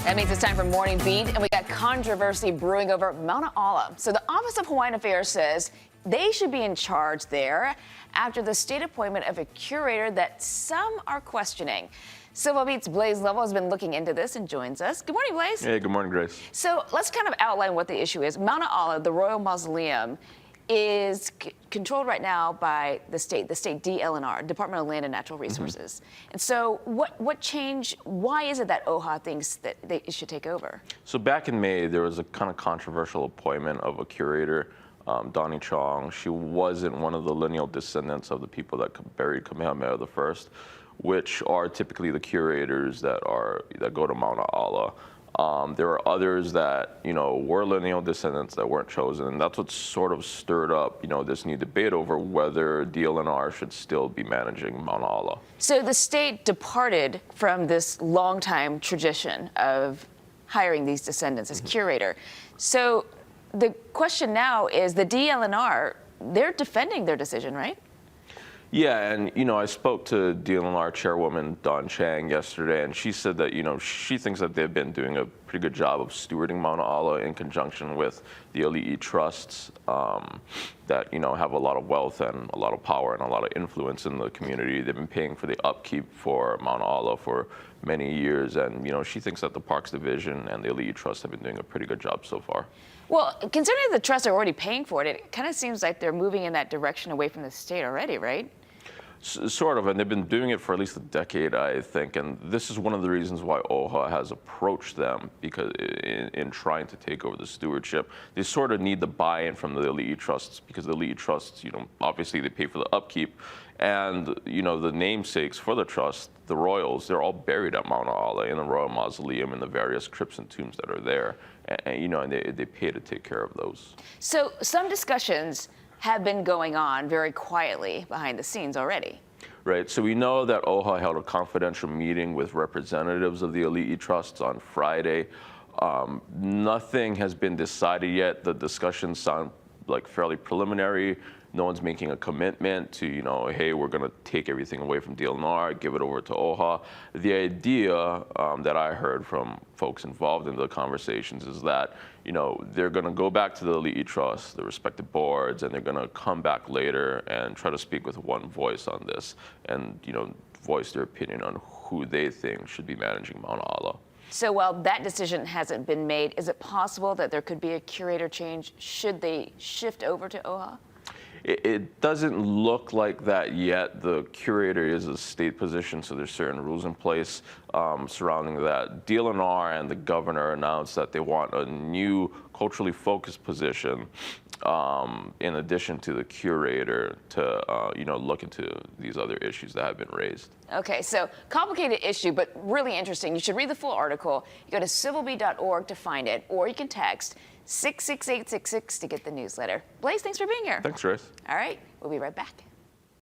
That means it's time for Morning Beat, and we got controversy brewing over Mauna Ala. So the Office of Hawaiian Affairs says they should be in charge there after the state appointment of a curator that some are questioning. Civil Beat's Blaze Lovell has been looking into this and joins us. Good morning, Blaze. Hey, good morning, Grace. So let's kind of outline what the issue is. Mauna Ala, the Royal Mausoleum, is controlled right now by the state DLNR, Department of Land and Natural Resources. And so what changed? Why is it that OHA thinks that it should take over? So back in May, there was a kind of controversial appointment of a curator, Donnie Chong. She wasn't one of the lineal descendants of the people that buried Kamehameha I, which are typically the curators that go to Mauna Ala. There are others that, were lineal descendants that weren't chosen, and that's what sort of stirred up, this new debate over whether DLNR should still be managing Mauna Ala. So the state departed from this longtime tradition of hiring these descendants as curator. So the question now is the DLNR, they're defending their decision, right? Yeah, and I spoke to DLNR Chairwoman Dawn Chang yesterday, and she said that she thinks that they've been doing a pretty good job of stewarding Mauna Ala in conjunction with the alii trusts that have a lot of wealth and a lot of power and a lot of influence in the community. They've been paying for the upkeep for Mauna Ala for many years, and she thinks that the Parks Division and the alii trust have been doing a pretty good job so far. Well, considering the trusts are already paying for it, it kind of seems like they're moving in that direction away from the state already, right? Sort of, and they've been doing it for at least a decade, I think, and this is one of the reasons why OHA has approached them, because in trying to take over the stewardship, they sort of need the buy-in from the alii trusts, because the alii trusts, obviously they pay for the upkeep, and the namesakes for the trust, the royals, they're all buried at Mauna Ala in the Royal Mausoleum and the various crypts and tombs that are there, and they pay to take care of those. So some discussions have been going on very quietly behind the scenes already. Right, so we know that OHA held a confidential meeting with representatives of the alii trusts on Friday. Nothing has been decided yet. The discussions sound like fairly preliminary. No one's making a commitment to, hey, we're going to take everything away from DLNR, give it over to OHA. The idea that I heard from folks involved in the conversations is that, they're going to go back to the alii trust, the respective boards, and they're going to come back later and try to speak with one voice on this and, voice their opinion on who they think should be managing Mauna Ala. So while that decision hasn't been made, is it possible that there could be a curator change should they shift over to OHA? It doesn't look like that yet. The curator is a state position, so there's certain rules in place surrounding that. DLNR and the governor announced that they want a new culturally focused position in addition to the curator to look into these other issues that have been raised. Okay, so complicated issue, but really interesting. You should read the full article. You go to civilbeat.org to find it, or you can text 66866 to get the newsletter. Blaze, thanks for being here. Thanks, Grace. All right, we'll be right back.